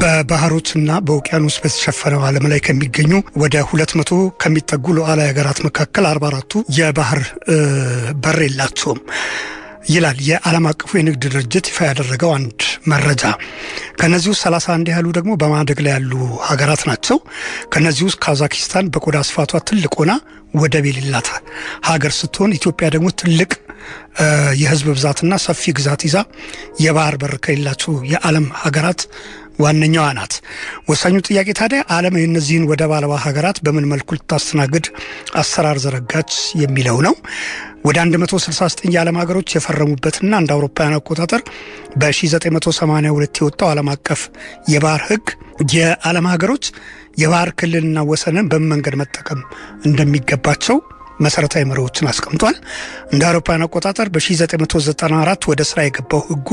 በባህሮችና በውቅያኖስ በተሸፈነው ዓለም ላይ ከሚገኙ ወደ 200 ከሚጠጉ ሉዓላዊ ሀገራት መካከል 44ቱ የባህር በር የላቸውም ይላል የዓለም አቀፉ የንግድ ድርጅት ይፋ ያደረገው አንድ መረጃ። ከነዚህ ውስጥ 31 ያህሉ ደግሞ በማደግ ላይ ያሉ ሀገራት ናቸው። ከነዚህ ውስጥ ካዛክስታን በቆዳ ስፋቷ ትልቅ ሆና ወደብ የሌላት ሀገር ስትሆን ኢትዮጵያ ደግሞ ትልቅ የህዝብ ብዛትና ሰፊ ግዛት ይዛ የባህር በር ከሌላቸው የዓለም ሀገራት ዋነኛዋ ናት። ወሳኙ ጥያቄ ታዲያ ዓለም የእነዚህን ወደብ አልባ ሀገራት በምን መልኩ ልታስተናግድ አሰራር ዘረጋች የሚለው ነው። ወደ 169 የዓለም ሀገሮች የፈረሙበትና እንደ አውሮፓውያን አቆጣጠር በ1982 የወጣው ዓለም አቀፍ የባህር ህግ የዓለም ሀገሮች የባህር ክልልና ወሰንን በምን መንገድ መጠቀም እንደሚገባቸው መሰረታዊ መርሆችን አስቀምጧል። እንደ አውሮፓውያን አቆጣጠር በ1994 ወደ ስራ የገባው ህጉ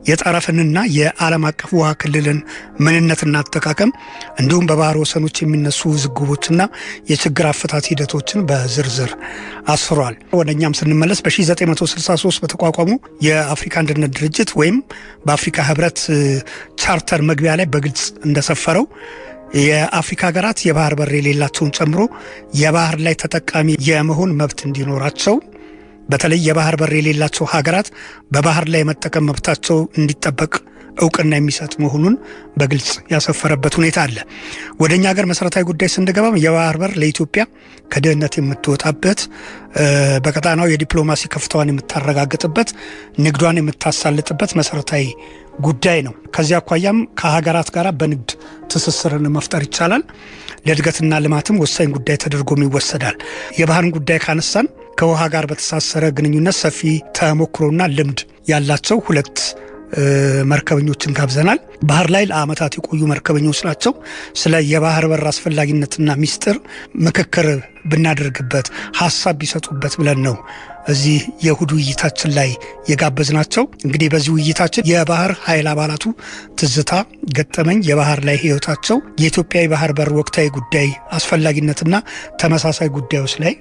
የጠረፍንና የዓለም አቀፍ ውሃ ክልልን ምንነትና አጠቃቀም እንዲሁም በባህር ወሰኖች የሚነሱ ውዝግቦችና የችግር አፈታት ሂደቶችን በዝርዝር አስፍሯል። ወደኛም ስንመለስ በ1963 በተቋቋሙ የአፍሪካ አንድነት ድርጅት ወይም በአፍሪካ ህብረት ቻርተር መግቢያ ላይ በግልጽ እንደሰፈረው የአፍሪካ ሀገራት የባህር በር የሌላቸውን ጨምሮ የባህር ላይ ተጠቃሚ የመሆን መብት እንዲኖራቸው፣ በተለይ የባህር በር የሌላቸው ሀገራት በባህር ላይ መጠቀም መብታቸው እንዲጠበቅ እውቅና የሚሰጥ መሆኑን በግልጽ ያሰፈረበት ሁኔታ አለ። ወደኛ ሀገር መሰረታዊ ጉዳይ ስንገባም የባህር በር ለኢትዮጵያ ከድህነት የምትወጣበት፣ በቀጣናው የዲፕሎማሲ ከፍታዋን የምታረጋግጥበት፣ ንግዷን የምታሳልጥበት መሰረታዊ ጉዳይ ነው። ከዚያ አኳያም ከሀገራት ጋር በንግድ ትስስርን መፍጠር ይቻላል። ለእድገትና ልማትም ወሳኝ ጉዳይ ተደርጎም ይወሰዳል። የባህርን ጉዳይ ካነሳን ከውሃ ጋር በተሳሰረ ግንኙነት ሰፊ ተሞክሮና ልምድ ያላቸው ሁለት መርከበኞችን ጋብዘናል። ባህር ላይ ለዓመታት የቆዩ መርከበኞች ናቸው። ስለ የባህር በር አስፈላጊነትና ሚስጥር ምክክር ብናደርግበት ሀሳብ ቢሰጡበት ብለን ነው እዚህ የእሁድ ውይይታችን ላይ የጋበዝናቸው። እንግዲህ በዚህ ውይይታችን የባህር ኃይል አባላቱ ትዝታ፣ ገጠመኝ፣ የባህር ላይ ህይወታቸው፣ የኢትዮጵያ የባህር በር ወቅታዊ ጉዳይ አስፈላጊነትና ተመሳሳይ ጉዳዮች ላይ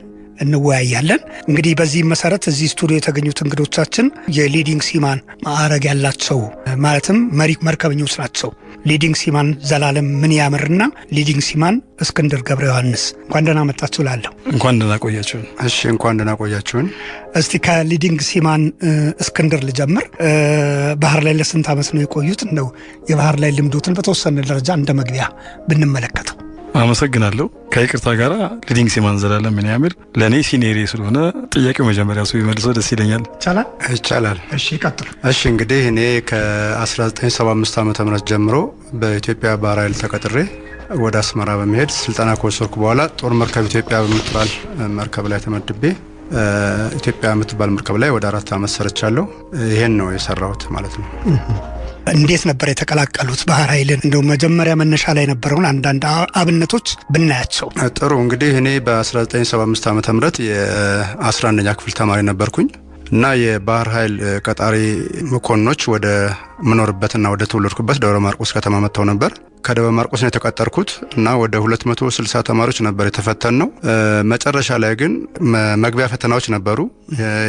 እንወያያለን። እንግዲህ በዚህ መሰረት እዚህ ስቱዲዮ የተገኙት እንግዶቻችን የሊዲንግ ሲማን ማዕረግ ያላቸው ማለትም መሪ መርከበኞች ናቸው። ሊዲንግ ሲማን ዘላለም ምን ያምርና ሊዲንግ ሲማን እስክንድር ገብረ ዮሐንስ እንኳን ደህና መጣችሁ እላለሁ። እንኳን ደህና ቆያችሁን። እሺ እንኳን ደህና ቆያችሁን። እስቲ ከሊዲንግ ሲማን እስክንድር ልጀምር። ባህር ላይ ለስንት ዓመት ነው የቆዩት? እንደው የባህር ላይ ልምዶትን በተወሰነ ደረጃ እንደ መግቢያ ብንመለከተው። አመሰግናለሁ። ከይቅርታ ጋር ሊዲንግ ሲማን ዘላለም ምን ያምር ለኔ ሲኒየር ስለሆነ ጥያቄው መጀመሪያ ሰው ይመልሰው ደስ ይለኛል። ይቻላል። እሺ ቀጥል። እሺ እንግዲህ እኔ ከ1975 ዓ.ም ጀምሮ በኢትዮጵያ ባህር ኃይል ተቀጥሬ ወደ አስመራ በመሄድ ስልጠና ከወሰድኩ በኋላ ጦር መርከብ ኢትዮጵያ በምትባል መርከብ ላይ ተመድቤ ኢትዮጵያ የምትባል መርከብ ላይ ወደ 4 ዓመት ሰርቻለሁ። ይሄን ነው የሰራሁት ማለት ነው። እንዴት ነበር የተቀላቀሉት ባህር ኃይልን? እንደው መጀመሪያ መነሻ ላይ ነበረውን አንዳንድ አብነቶች ብናያቸው። ጥሩ እንግዲህ እኔ በ1975 ዓ.ም የ11ኛ ክፍል ተማሪ ነበርኩኝ እና የባህር ኃይል ቀጣሪ መኮንኖች ወደ መኖርበትና ወደ ተወለድኩበት ደብረ ማርቆስ ከተማ መጥተው ነበር። ከደብረ ማርቆስ ነው የተቀጠርኩት እና ወደ 260 ተማሪዎች ነበር የተፈተን ነው። መጨረሻ ላይ ግን መግቢያ ፈተናዎች ነበሩ።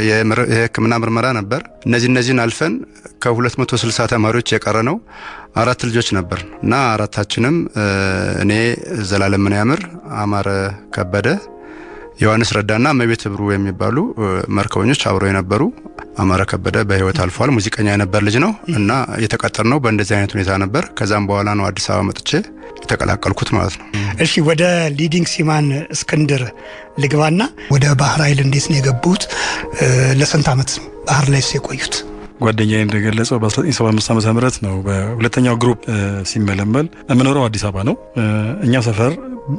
የሕክምና ምርመራ ነበር። እነዚህን አልፈን ከ260 ተማሪዎች የቀረ ነው 4 ልጆች ነበር እና አራታችንም እኔ ዘላለም ምን ያምር፣ አማረ ከበደ፣ ዮሐንስ ረዳና መቤት ብሩ የሚባሉ መርከበኞች አብረው የነበሩ። አማረ ከበደ በህይወት አልፏል። ሙዚቀኛ የነበር ልጅ ነው እና የተቀጠርነው በእንደዚህ አይነት ሁኔታ ነበር። ከዛም በኋላ ነው አዲስ አበባ መጥቼ የተቀላቀልኩት ማለት ነው። እሺ ወደ ሊዲንግ ሲማን እስክንድር ልግባና ወደ ባህር ኃይል እንዴት ነው የገቡት? ለስንት ዓመት ባህር ላይ የቆዩት? ጓደኛዬ እንደገለጸው በ1975 ዓ.ም ነው በሁለተኛው ግሩፕ ሲመለመል። የምኖረው አዲስ አበባ ነው። እኛ ሰፈር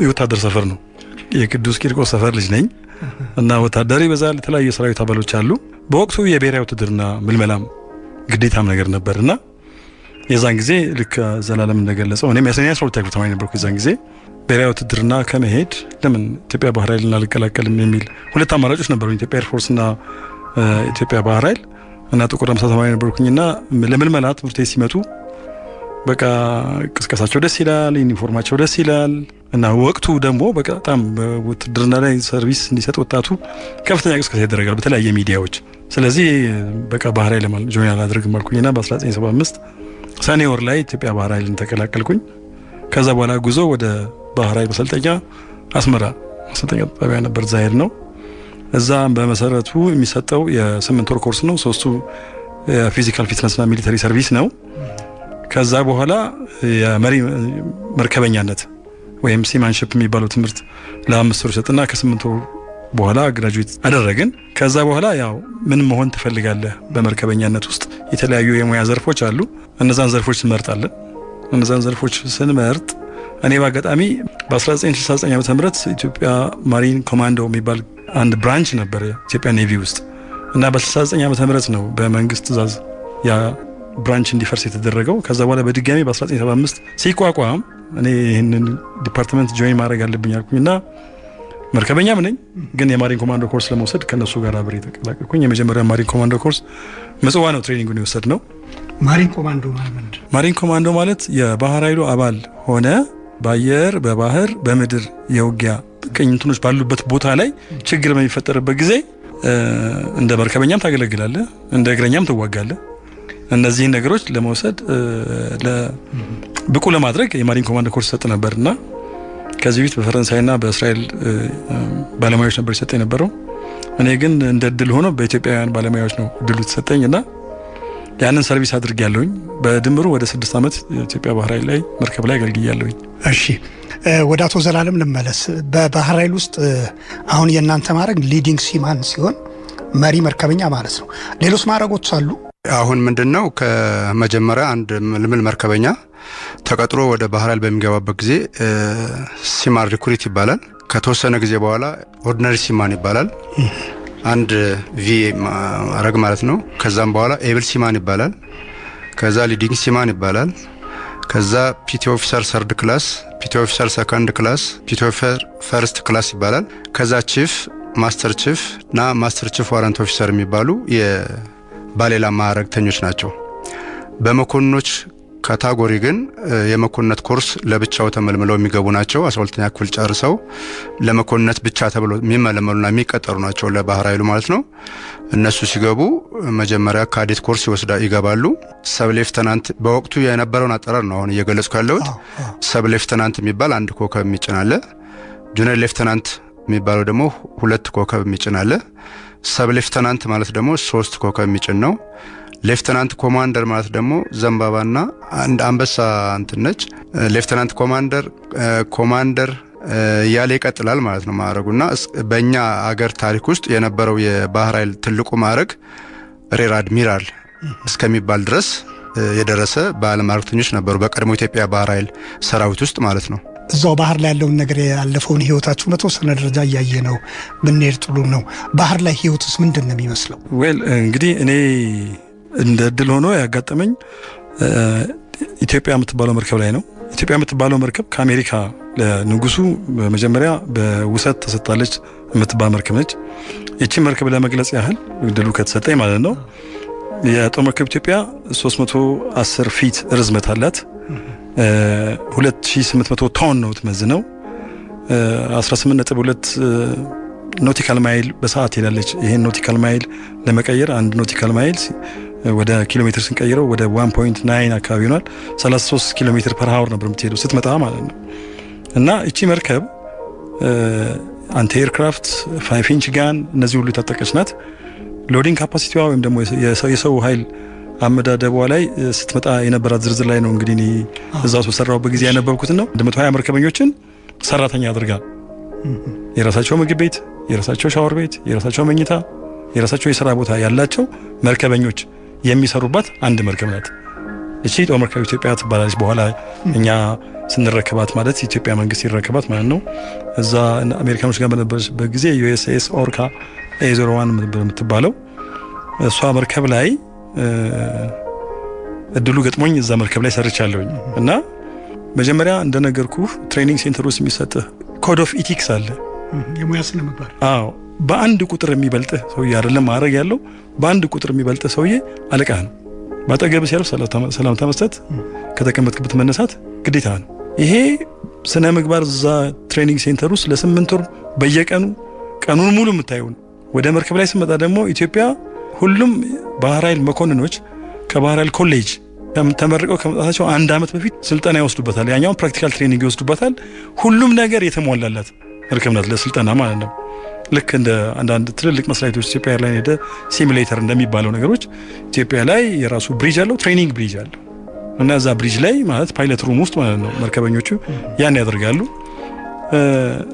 የወታደር ሰፈር ነው። የቅዱስ ቂርቆስ ሰፈር ልጅ ነኝ እና ወታደር ይበዛል። የተለያዩ ሰራዊት አባሎች አሉ። በወቅቱ የብሔራዊ ውትድርና ምልመላም ግዴታም ነገር ነበርና የዛን ጊዜ ልክ ዘላለም እንደገለጸው እኔም የ12ኛ ክፍል ተማሪ ነበርኩ። የዛን ጊዜ ብሔራዊ ውትድርና ከመሄድ ለምን ኢትዮጵያ ባህር ኃይል አልቀላቀልም የሚል ሁለት አማራጮች ነበሩ፣ ኢትዮጵያ ኤርፎርስ እና ኢትዮጵያ ባህር ኃይል እና ጥቁር አንበሳ ተማሪ ነበርኩኝና ለምልመላ ትምህርት ቤት ሲመጡ በቃ ቅስቀሳቸው ደስ ይላል፣ ዩኒፎርማቸው ደስ ይላል እና ወቅቱ ደግሞ በጣም በውትድርና ላይ ሰርቪስ እንዲሰጥ ወጣቱ ከፍተኛ ቅስቀሳ ይደረጋል በተለያየ ሚዲያዎች። ስለዚህ በቃ ባህር ኃይል ጆይን አላደርግም አልኩኝና በ1975 ሰኔ ወር ላይ ኢትዮጵያ ባህር ኃይልን ተቀላቀልኩኝ። ከዛ በኋላ ጉዞ ወደ ባህር ኃይል ማሰልጠኛ አስመራ ማሰልጠኛ ጣቢያ ነበር ዛሄድ ነው። እዛ በመሰረቱ የሚሰጠው የ8 ወር ኮርስ ነው። 3ቱ የፊዚካል ፊትነስና ሚሊተሪ ሰርቪስ ነው። ከዛ በኋላ የመሪ መርከበኛነት ወይም ሲማንሺፕ የሚባለው ትምህርት ለ5 ወር ሰጥና ከ8 ወር በኋላ ግራጁዌት አደረግን። ከዛ በኋላ ያው ምን መሆን ትፈልጋለህ? በመርከበኛነት ውስጥ የተለያዩ የሙያ ዘርፎች አሉ። እነዛን ዘርፎች እንመርጣለን። እነዛን ዘርፎች ስንመርጥ እኔ በአጋጣሚ በ1969 ዓመተ ምህረት ኢትዮጵያ ማሪን ኮማንዶ የሚባል አንድ ብራንች ነበር ኢትዮጵያ ኔቪ ውስጥ እና በ69 ዓመተ ምህረት ነው በመንግስት ትእዛዝ ያ ብራንች እንዲፈርስ የተደረገው። ከዛ በኋላ በድጋሚ በ1975 ሲቋቋም እኔ ይህንን ዲፓርትመንት ጆይን ማድረግ አለብኝ አልኩኝና መርከበኛም ነኝ ግን የማሪን ኮማንዶ ኮርስ ለመውሰድ ከነሱ ጋር አብሬ ተቀላቀልኩኝ። የመጀመሪያ ማሪን ኮማንዶ ኮርስ ምጽዋ ነው ትሬኒንጉን የወሰድ ነው። ማሪን ኮማንዶ ማለት ማሪን ኮማንዶ ማለት የባህር ኃይሉ አባል ሆነ በአየር በባህር በምድር የውጊያ ቅኝቶች ባሉበት ቦታ ላይ ችግር በሚፈጠርበት ጊዜ እንደ መርከበኛም ታገለግላለህ፣ እንደ እግረኛም ትዋጋለህ። እነዚህን ነገሮች ለመውሰድ ብቁ ለማድረግ የማሪን ኮማንዶ ኮርስ ሰጥ ነበርና ከዚህ በፊት በፈረንሳይና በእስራኤል ባለሙያዎች ነበር ይሰጥ የነበረው። እኔ ግን እንደ እድል ሆኖ በኢትዮጵያውያን ባለሙያዎች ነው እድሉ ተሰጠኝና ያንን ሰርቪስ አድርጌያለሁኝ። በድምሩ ወደ 6 ዓመት ኢትዮጵያ ባህር ኃይል ላይ መርከብ ላይ አገልግያለሁኝ። እሺ ወደ አቶ ዘላለም ልመለስ። በባህር ኃይል ውስጥ አሁን የእናንተ ማዕረግ ሊዲንግ ሲማን ሲሆን መሪ መርከበኛ ማለት ነው። ሌሎች ማዕረጎች አሉ? አሁን ምንድነው ከመጀመሪያ አንድ ምልምል መርከበኛ ተቀጥሮ ወደ ባህር ኃይል በሚገባበት ጊዜ ሲማን ሪክሩት ይባላል። ከተወሰነ ጊዜ በኋላ ኦርዲነሪ ሲማን ይባላል። አንድ ቪ ማዕረግ ማለት ነው። ከዛም በኋላ ኤብል ሲማን ይባላል። ከዛ ሊዲንግ ሲማን ይባላል። ከዛ ፒቲ ኦፊሰር ሰርድ ክላስ፣ ፒቲ ኦፊሰር ሰከንድ ክላስ፣ ፒቲ ኦፊሰር ፈርስት ክላስ ይባላል። ከዛ ቺፍ፣ ማስተር ቺፍ እና ማስተር ቺፍ ዋረንት ኦፊሰር የሚባሉ የባሌላ ማዕረግተኞች ናቸው። በመኮንኖች ካታጎሪ ግን የመኮንነት ኮርስ ለብቻው ተመልምለው የሚገቡ ናቸው። 12ኛ ክፍል ጨርሰው ለመኮንነት ብቻ ተብሎ የሚመለመሉና የሚቀጠሩ ናቸው ለባህር ኃይሉ ማለት ነው። እነሱ ሲገቡ መጀመሪያ ካዴት ኮርስ ይገባሉ። ሰብ ሌፍተናንት በወቅቱ የነበረውን አጠራር ነው አሁን እየገለጽኩ ያለሁት። ሰብ ሌፍተናንት የሚባል 1 ኮከብ የሚጭን አለ። ጁኒየር ሌፍተናንት የሚባለው ደግሞ 2 ኮከብ የሚጭን አለ። ሰብ ሌፍተናንት ማለት ደግሞ 3 ኮከብ የሚጭን ነው። ሌፍተናንት ኮማንደር ማለት ደግሞ ዘንባባና አንድ አንበሳ እንትነች። ሌፍተናንት ኮማንደር ያለ ይቀጥላል ማለት ነው ማዕረጉና በእኛ አገር ታሪክ ውስጥ የነበረው የባህር ኃይል ትልቁ ማዕረግ ሬር አድሚራል እስከሚባል ድረስ የደረሰ ባለ ማዕረግተኞች ነበሩ በቀድሞ ኢትዮጵያ ባህር ኃይል ሰራዊት ውስጥ ማለት ነው። እዛው ባህር ላይ ያለውን ነገር ያለፈውን ህይወታችሁ በተወሰነ ደረጃ እያየ ነው ብንሄድ ጥሩ ነው። ባህር ላይ ህይወትስ ምንድን ነው የሚመስለው? ዌል እንግዲህ እኔ እንደ እድል ሆኖ ያጋጠመኝ ኢትዮጵያ የምትባለው መርከብ ላይ ነው። ኢትዮጵያ የምትባለው መርከብ ከአሜሪካ ለንጉሱ በመጀመሪያ በውሰት ተሰጣለች የምትባል መርከብ ነች። እቺ መርከብ ለመግለጽ ያህል እድሉ ከተሰጠኝ ማለት ነው የጦር መርከብ ኢትዮጵያ 310 ፊት ርዝመት አላት። 2800 ቶን ነው ትመዝነው። 18.2 ኖቲካል ማይል በሰዓት ሄዳለች። ይሄን ኖቲካል ማይል ለመቀየር አንድ ኖቲካል ማይል ወደ ኪሎ ሜትር ስንቀይረው ወደ 1.9 አካባቢ ይሆናል። 33 ኪሎ ሜትር ፐር ሃወር ነበር የምትሄደው ስትመጣ ማለት ነው። እና እቺ መርከብ አንቲ ኤርክራፍት 5 ኢንች ጋን እነዚህ ሁሉ የታጠቀች ናት። ሎዲንግ ካፓሲቲዋ ወይም ደግሞ የሰው ኃይል አመዳደቧ ላይ ስትመጣ የነበራት ዝርዝር ላይ ነው እንግዲህ እኔ እዛው በሰራሁበት ጊዜ ያነበብኩት ነው። 120 መርከበኞችን ሰራተኛ አድርጋ የራሳቸው ምግብ ቤት፣ የራሳቸው ሻወር ቤት፣ የራሳቸው መኝታ፣ የራሳቸው የሥራ ቦታ ያላቸው መርከበኞች የሚሰሩባት አንድ መርከብ ናት። እቺ ጦር መርከብ ኢትዮጵያ ትባላለች። በኋላ እኛ ስንረከባት ማለት ኢትዮጵያ መንግስት ይረከባት ማለት ነው። እዛ አሜሪካኖች ጋር በነበረበት ጊዜ ዩኤስኤስ ኦርካ A01 የምትባለው እሷ መርከብ ላይ እድሉ ገጥሞኝ እዛ መርከብ ላይ ሰርቻለሁኝ። እና መጀመሪያ እንደነገርኩ ትሬኒንግ ሴንተር ውስጥ የሚሰጥህ ኮድ ኦፍ ኢቲክስ አለ፣ የሙያ ስነ ምግባር። አዎ በአንድ ቁጥር የሚበልጥህ ሰውዬ አይደለም ማድረግ ያለው፣ በአንድ ቁጥር የሚበልጥህ ሰውዬ አለቃህ ነው። ባጠገብህ ሲያልፍ ሰላምታ መስጠት፣ ከተቀመጥክበት መነሳት ግዴታ ነው። ይሄ ስነ ምግባር እዛ ትሬኒንግ ሴንተር ውስጥ ለ8 ወር በየቀኑ ቀኑን ሙሉ የምታየው ነው። ወደ መርከብ ላይ ስመጣ ደግሞ ኢትዮጵያ ሁሉም ባህር ኃይል መኮንኖች ከባህር ኃይል ኮሌጅ ተመርቀው ከመጣታቸው አንድ አመት በፊት ስልጠና ይወስዱበታል። ያኛውን ፕራክቲካል ትሬኒንግ ይወስዱበታል። ሁሉም ነገር የተሟላላት መርከብ ናት ለስልጠና ማለት ነው። ልክ እንደ አንዳንድ ትልልቅ መስሪያ ቤቶች ኢትዮጵያ ኤርላይን ሄደ ሲሙሌተር እንደሚባለው ነገሮች ኢትዮጵያ ላይ የራሱ ብሪጅ አለው፣ ትሬኒንግ ብሪጅ አለው እና እዛ ብሪጅ ላይ ማለት ፓይለት ሩም ውስጥ ማለት ነው መርከበኞቹ ያን ያደርጋሉ።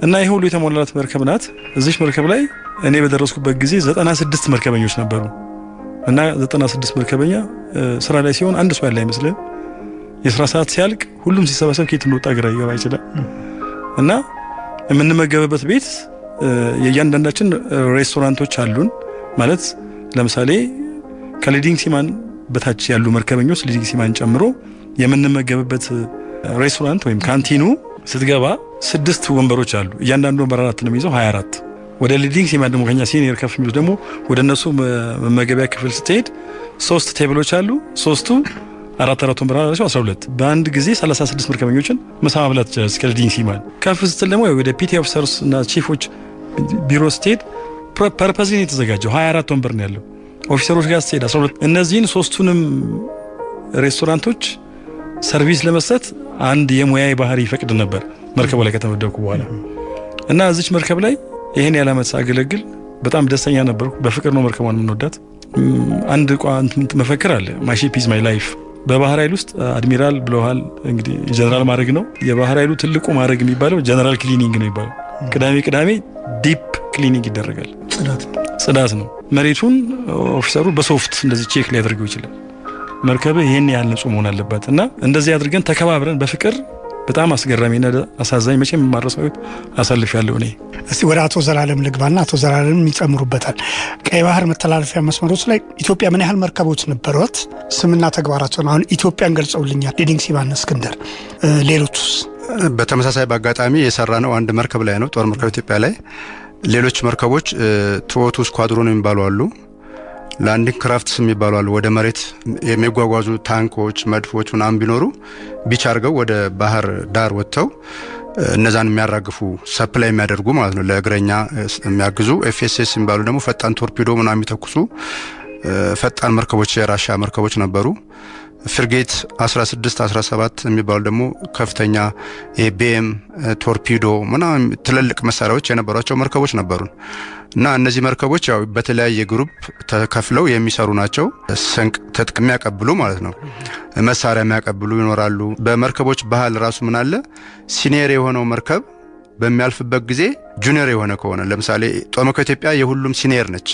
እና ይሄ ሁሉ የተሟላላት መርከብ ናት። እዚህ መርከብ ላይ እኔ በደረስኩበት ጊዜ 96 መርከበኞች ነበሩ እና 96 መርከበኛ ስራ ላይ ሲሆን አንድ ሰው ያለ አይመስልም። የስራ ሰዓት ሲያልቅ ሁሉም ሲሰበሰብ ከየት እንደወጣ ግራ ይገባ ይችላል። እና የምንመገብበት ቤት የእያንዳንዳችን ሬስቶራንቶች አሉን። ማለት ለምሳሌ ከሊዲንግ ሲማን በታች ያሉ መርከበኞች ሊዲንግ ሲማን ጨምሮ የምንመገብበት ሬስቶራንት ወይም ካንቲኑ ስትገባ 6 ወንበሮች አሉ። እያንዳንዱ ወንበር 4 ነው የሚይዘው 24። ወደ ሊዲንግ ሲማን ደግሞ ከኛ ሲኒየር ከፍ የሚሉት ደግሞ ወደ እነሱ መመገቢያ ክፍል ስትሄድ 3 ቴብሎች አሉ። 3ቱ 4 ወንበር አላቸው 12። በአንድ ጊዜ 36 መርከበኞችን ምሳ ማብላት ይችላል እስከ ሊዲንግ ሲማን። ከፍ ስትል ደግሞ ወደ ፒቲ ኦፊሰርስ እና ቺፎች ቢሮ ስትሄድ ፐርፐዝሊ የተዘጋጀው 24 ወንበር ነው ያለው። ኦፊሰሮች ጋር ስትሄድ 12። እነዚህን 3ቱንም ሬስቶራንቶች ሰርቪስ ለመስጠት አንድ የሙያዊ ባህሪ ይፈቅድ ነበር መርከቡ ላይ ከተመደብኩ በኋላ። እና እዚች መርከብ ላይ ይሄን ያላመት ሳገለግል በጣም ደስተኛ ነበርኩ። በፍቅር ነው መርከቧን የምንወዳት። አንድ መፈክር አለ፣ ማይ ሺፕ ኢዝ ማይ ላይፍ። በባህር ኃይል ውስጥ አድሚራል ብለዋል እንግዲህ ጀነራል ማዕረግ ነው። የባህር ኃይሉ ትልቁ ማዕረግ የሚባለው ጀነራል ክሊኒንግ ነው የሚባለው። ቅዳሜ ዲፕ ክሊኒንግ ይደረጋል። ጽዳት ነው። መሬቱን ኦፊሰሩ በሶፍት እንደዚህ ቼክ ሊያደርገው ይችላል። መርከብ ይሄን ያህል ንጹህ መሆን አለበት። እና እንደዚህ አድርገን ተከባብረን በፍቅር በጣም አስገራሚና አሳዛኝ መቼም የማረሳው አሳልፌያለሁ እኔ። እስቲ ወደ አቶ ዘላለም ልግባና አቶ ዘላለም ይጨምሩበታል። ቀይ ባህር መተላለፊያ መስመሮች ላይ ኢትዮጵያ ምን ያህል መርከቦች ነበሯት? ስምና ተግባራቸውን አሁን ኢትዮጵያን ገልጸውልኛል። ሊዲንግ ሲማን፣ እስክንድር፣ ሌሎቹስ? በተመሳሳይ በአጋጣሚ የሰራ ነው አንድ መርከብ ላይ ነው፣ ጦር መርከብ ኢትዮጵያ ላይ። ሌሎች መርከቦች ቱዎቱ ስኳድሮን የሚባሉ አሉ፣ ላንዲንግ ክራፍትስ የሚባሉ አሉ። ወደ መሬት የሚጓጓዙ ታንኮች፣ መድፎች ምናምን ቢኖሩ ቢች አድርገው ወደ ባህር ዳር ወጥተው እነዛን የሚያራግፉ ሰፕላይ የሚያደርጉ ማለት ነው፣ ለእግረኛ የሚያግዙ። ኤፍኤስኤስ የሚባሉ ደግሞ ፈጣን ቶርፒዶ ምናምን የሚተኩሱ ፈጣን መርከቦች፣ የራሻ መርከቦች ነበሩ። ፍርጌት 16 17 የሚባሉ ደግሞ ከፍተኛ የቢኤም ቶርፒዶ ምናምን ትልልቅ መሳሪያዎች የነበሯቸው መርከቦች ነበሩ። እና እነዚህ መርከቦች ያው በተለያየ ግሩፕ ተከፍለው የሚሰሩ ናቸው። ስንቅ ትጥቅ የሚያቀብሉ ማለት ነው፣ መሳሪያ የሚያቀብሉ ይኖራሉ። በመርከቦች ባህል ራሱ ምን አለ፣ ሲኒየር የሆነው መርከብ በሚያልፍበት ጊዜ ጁኒየር የሆነ ከሆነ ለምሳሌ ጦር መርከብ ኢትዮጵያ የሁሉም ሲኒየር ነች።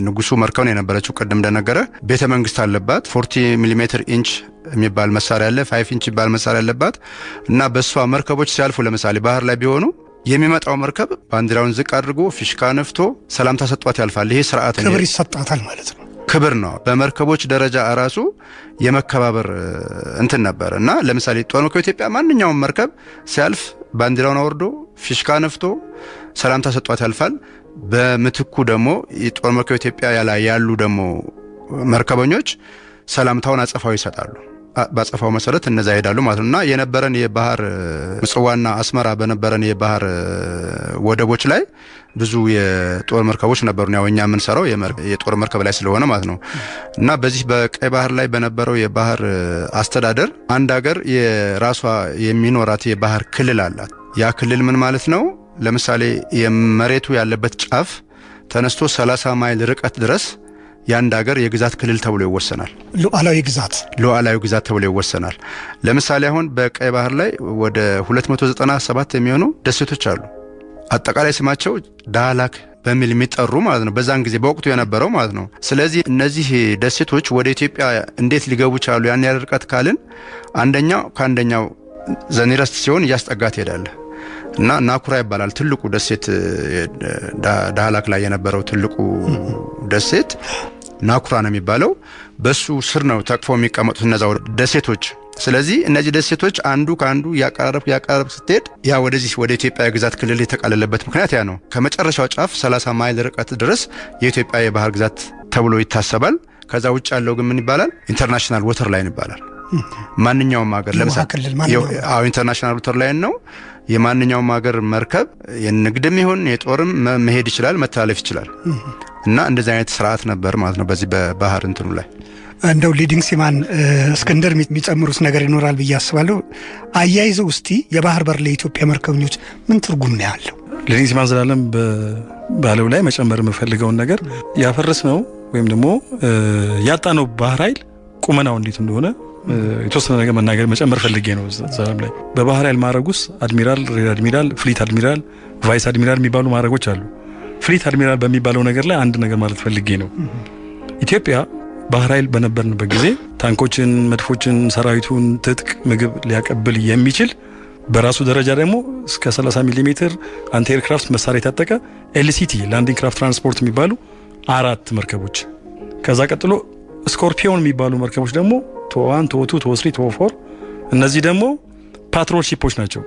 ንጉሱ መርከብ ነው የነበረችው። ቅድም እንደነገረ ቤተ መንግስት አለባት። 40 ሚሊ ሜትር ኢንች የሚባል መሳሪያ አለ፣ 5 ኢንች የሚባል መሳሪያ አለባት። እና በሷ መርከቦች ሲያልፉ ለምሳሌ ባህር ላይ ቢሆኑ የሚመጣው መርከብ ባንዲራውን ዝቅ አድርጎ ፊሽካ ነፍቶ ሰላምታ ሰጥቷት ያልፋል። ይሄ ስርዓት ነው፣ ክብር ይሰጣታል ማለት ነው። ክብር ነው። በመርከቦች ደረጃ ራሱ የመከባበር እንትን ነበር። እና ለምሳሌ ጦር መርከብ ኢትዮጵያ ማንኛውም መርከብ ሲያልፍ ባንዲራውን አወርዶ ፊሽካ ነፍቶ ሰላምታ ሰጥቷት ያልፋል። በምትኩ ደግሞ የጦር መርከብ ኢትዮጵያ ያሉ ደግሞ መርከበኞች ሰላምታውን አጸፋው ይሰጣሉ። ባጸፋው መሰረት እነዛ ይሄዳሉ ማለት ነውና የነበረን የባህር ምጽዋና አስመራ በነበረን የባህር ወደቦች ላይ ብዙ የጦር መርከቦች ነበሩ። ያው እኛ የምንሰራው የጦር መርከብ ላይ ስለሆነ ማለት ነው። እና በዚህ በቀይ ባህር ላይ በነበረው የባህር አስተዳደር አንድ ሀገር የራሷ የሚኖራት የባህር ክልል አላት። ያ ክልል ምን ማለት ነው? ለምሳሌ የመሬቱ ያለበት ጫፍ ተነስቶ 30 ማይል ርቀት ድረስ የአንድ ሀገር የግዛት ክልል ተብሎ ይወሰናል። ሉዓላዊ ግዛት ተብሎ ይወሰናል። ለምሳሌ አሁን በቀይ ባህር ላይ ወደ 297 የሚሆኑ ደሴቶች አሉ። አጠቃላይ ስማቸው ዳህላክ በሚል የሚጠሩ ማለት ነው፣ በዛን ጊዜ በወቅቱ የነበረው ማለት ነው። ስለዚህ እነዚህ ደሴቶች ወደ ኢትዮጵያ እንዴት ሊገቡ ቻሉ? ያን ያህል ርቀት ካልን አንደኛው ከአንደኛው ዘኒረስት ሲሆን እያስጠጋት ይሄዳል። እና ናኩራ ይባላል ትልቁ ደሴት፣ ዳህላክ ላይ የነበረው ትልቁ ደሴት ናኩራ ነው የሚባለው። በሱ ስር ነው ተቅፎ የሚቀመጡት እነዛ ደሴቶች። ስለዚህ እነዚህ ደሴቶች አንዱ ከአንዱ ያቀራረብ ስትሄድ ያ ወደዚህ ወደ ኢትዮጵያ ግዛት ክልል የተቃለለበት ምክንያት ያ ነው። ከመጨረሻው ጫፍ 30 ማይል ርቀት ድረስ የኢትዮጵያ የባህር ግዛት ተብሎ ይታሰባል። ከዛ ውጭ ያለው ግን ምን ይባላል? ኢንተርናሽናል ወተር ላይን ይባላል። ማንኛውም ሀገር ለምሳሌ ኢንተርናሽናል ወተር ላይን ነው። የማንኛውም ሀገር መርከብ የንግድም ይሁን የጦርም መሄድ ይችላል፣ መተላለፍ ይችላል። እና እንደዚህ አይነት ስርዓት ነበር ማለት ነው በዚህ በባህር እንትኑ ላይ። እንደው ሊዲንግ ሲማን እስክንድር የሚጨምሩት ነገር ይኖራል ብዬ አስባለሁ። አያይዘው እስቲ የባህር በር ለኢትዮጵያ መርከበኞች ምን ትርጉም ነው ያለው? ሊዲንግ ሲማን ዘላለም ባለው ላይ መጨመር የምፈልገውን ነገር ያፈረስ ነው ወይም ደግሞ ያጣነው ባህር ኃይል ቁመናው እንዴት እንደሆነ የተወሰነ ነገር መናገር መጨመር ፈልጌ ነው። ዘላለም ላይ በባህር ኃይል ማዕረግ ውስጥ አድሚራል፣ ሬር አድሚራል፣ ፍሊት አድሚራል፣ ቫይስ አድሚራል የሚባሉ ማዕረጎች አሉ። ፍሊት አድሚራል በሚባለው ነገር ላይ አንድ ነገር ማለት ፈልጌ ነው። ኢትዮጵያ ባህር ኃይል በነበርንበት ጊዜ ታንኮችን፣ መድፎችን፣ ሰራዊቱን ትጥቅ፣ ምግብ ሊያቀብል የሚችል በራሱ ደረጃ ደግሞ እስከ 30 ሚሊ ሜትር አንቲ ኤርክራፍት መሳሪያ የታጠቀ ኤልሲቲ ላንዲንግ ክራፍት ትራንስፖርት የሚባሉ 4 መርከቦች፣ ከዛ ቀጥሎ ስኮርፒዮን የሚባሉ መርከቦች ደግሞ ቶ1 ቶ2 ቶ3 ቶ4 እነዚህ ደግሞ ፓትሮል ሺፖች ናቸው።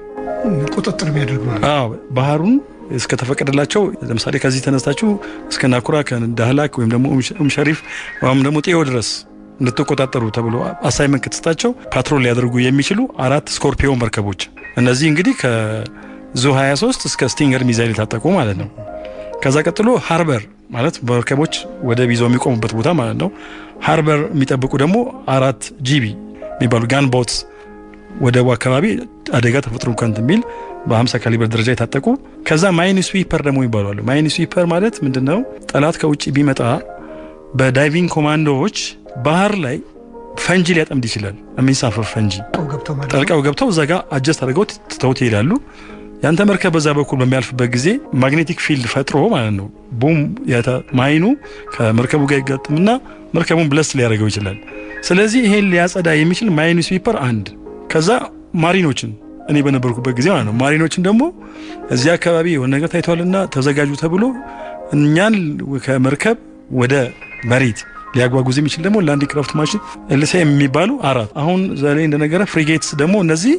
ቁጥጥር የሚያደርጉ ባህሩን እስከ ተፈቀደላቸው ለምሳሌ ከዚህ ተነስታችሁ እስከ ናኩራ ከዳህላክ ወይም ደግሞ ሸሪፍ ወይም ደግሞ ጤዮ ድረስ እንድትቆጣጠሩ ተብሎ አሳይመንት ከተሰጣቸው ፓትሮል ሊያደርጉ የሚችሉ 4 ስኮርፒዮን መርከቦች። እነዚህ እንግዲህ ከዙ 23 እስከ ስቲንገር ሚሳይል የታጠቁ ማለት ነው። ከዛ ቀጥሎ ሃርበር ማለት መርከቦች ወደብ ይዘው የሚቆሙበት ቦታ ማለት ነው። ሃርበር የሚጠብቁ ደግሞ 4 ጂቢ የሚባሉ ጋን ቦትስ ወደቡ አካባቢ አደጋ ተፈጥሮ ከንት የሚል በ50 ካሊበር ደረጃ የታጠቁ። ከዛ ማይን ስዊፐር ደግሞ ይባላሉ። ማይን ስዊፐር ማለት ምንድነው? ጠላት ከውጭ ቢመጣ በዳይቪንግ ኮማንዶዎች ባህር ላይ ፈንጂ ሊያጠምድ ይችላል። የሚሳፈር ፈንጂ ጠልቀው ገብተው እዛ ጋር አጀስት አድርገው ትተውት ይሄዳሉ። ያንተ መርከብ በዛ በኩል በሚያልፍበት ጊዜ ማግኔቲክ ፊልድ ፈጥሮ ማለት ነው ቡም ማይኑ ከመርከቡ ጋር ይገጥምና መርከቡን ብለስ ሊያደርገው ይችላል። ስለዚህ ይሄን ሊያጸዳ የሚችል ማይን ስዊፐር አንድ። ከዛ ማሪኖችን እኔ በነበርኩበት ጊዜ ማለት ነው ማሪኖችን ደግሞ እዚህ አካባቢ የሆነ ነገር ታይቷልና ተዘጋጁ ተብሎ እኛን ከመርከብ ወደ መሬት ሊያጓጉዝ የሚችል ደግሞ ላንዲንግ ክራፍት ማሽን ኤልሲኤም የሚባሉ 4። አሁን ዛሬ እንደነገረ ፍሪጌትስ ደግሞ እነዚህ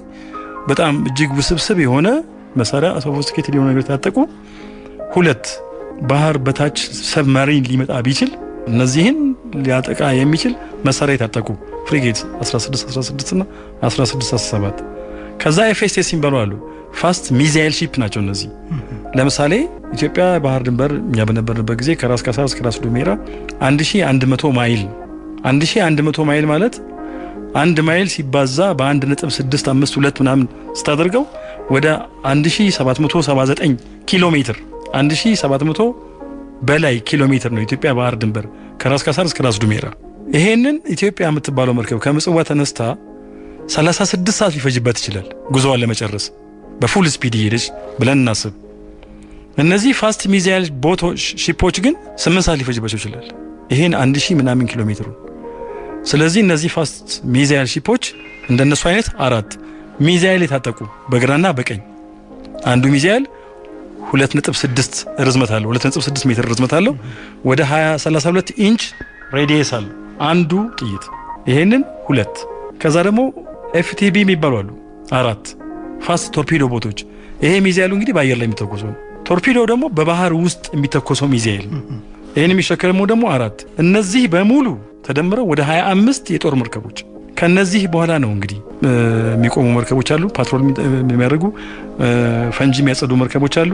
በጣም እጅግ ውስብስብ የሆነ መሳሪያ ሶፊስቲኬትድ የሆነ ነገር ታጠቁ 2 ባህር በታች ሰብማሪን ሊመጣ ቢችል እነዚህን ሊያጠቃ የሚችል መሳሪያ የታጠቁ ፍሪጌትስ 16 እና 1617። ከዛ ኤፍኤስኤስ ይባሉ አሉ ፋስት ሚሳይል ሺፕ ናቸው እነዚህ። ለምሳሌ ኢትዮጵያ ባህር ድንበር እኛ በነበርንበት ጊዜ ከራስ ካሳ እስከ ራስ ዱሜራ 1100 ማይል 1100 ማይል ማለት 1 ማይል ሲባዛ በ1.652 ምናምን ስታደርገው ወደ 1779 ኪሎ ሜትር 1700 በላይ ኪሎ ሜትር ነው ኢትዮጵያ ባህር ድንበር ከራስ ካሳ እስከ ራስ ዱሜራ። ይሄንን ኢትዮጵያ የምትባለው መርከብ ከምጽዋ ተነስታ 36 ሰዓት ሊፈጅበት ይችላል ጉዞዋን ለመጨረስ በፉል ስፒድ እየሄደች ብለን እናስብ። እነዚህ ፋስት ሚሳይል ቦቶች ሺፖች ግን 8 ሰዓት ሊፈጅባቸው ይችላል። ይሄን 1000 ምናምን ኪሎ ሜትሩ። ስለዚህ እነዚህ ፋስት ሚሳይል ሺፖች እንደነሱ አይነት 4 ሚሳይል የታጠቁ በግራና በቀኝ አንዱ ሚሳይል 2.6 ርዝመት አለው 2.6 ሜትር ርዝመት አለው ወደ 32 ኢንች ሬዲየስ አለው አንዱ ጥይት። ይሄንን 2 ከዛ ደግሞ ኤፍቲቢ የሚባሉ አሉ 4 ፋስት ቶርፒዶ ቦቶች። ይሄ ሚሳይሉ እንግዲህ በአየር ላይ የሚተኮሰው ነው። ቶርፒዶ ደግሞ በባህር ውስጥ የሚተኮሰው ሚሳይል። ይሄን የሚሸከመው ደግሞ 4። እነዚህ በሙሉ ተደምረው ወደ 25 የጦር መርከቦች። ከነዚህ በኋላ ነው እንግዲህ የሚቆሙ መርከቦች አሉ፣ ፓትሮል የሚያደርጉ ፈንጂ የሚያጸዱ መርከቦች አሉ፣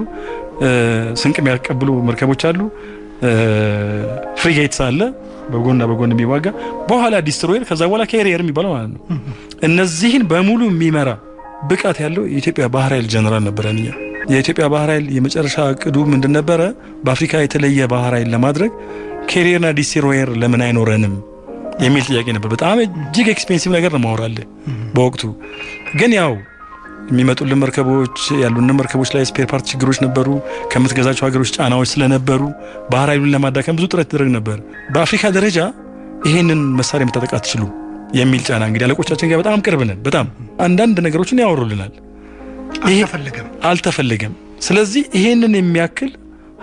ስንቅ የሚያቀብሉ መርከቦች አሉ፣ ፍሪጌትስ አለ በጎንና በጎን የሚዋጋ፣ በኋላ ዲስትሮየር፣ ከዛ በኋላ ካሪየር የሚባለው ማለት ነው። እነዚህን በሙሉ የሚመራ ብቃት ያለው የኢትዮጵያ ባህር ኃይል ጀነራል ነበረ። የኢትዮጵያ ባህር ኃይል የመጨረሻ እቅዱ ምንድን ነበረ? በአፍሪካ የተለየ ባህር ኃይል ለማድረግ ካሪየርና ዲስትሮየር ለምን አይኖረንም የሚል ጥያቄ ነበር። በጣም እጅግ ኤክስፔንሲቭ ነገር ነው ማወራለህ በወቅቱ። ግን ያው የሚመጡልን መርከቦች ያሉንን መርከቦች ላይ ስፔር ፓርት ችግሮች ነበሩ። ከምትገዛቸው ሀገሮች ጫናዎች ስለነበሩ ባህር ኃይሉን ለማዳከም ብዙ ጥረት ይደረግ ነበር። በአፍሪካ ደረጃ ይሄንን መሳሪያ መታጠቅ አትችሉም የሚል ጫና እንግዲህ አለቆቻችን ጋር በጣም ቅርብ ነን። በጣም አንዳንድ ነገሮችን ያወሩልናል። አልተፈለገም። ስለዚህ ይሄንን የሚያክል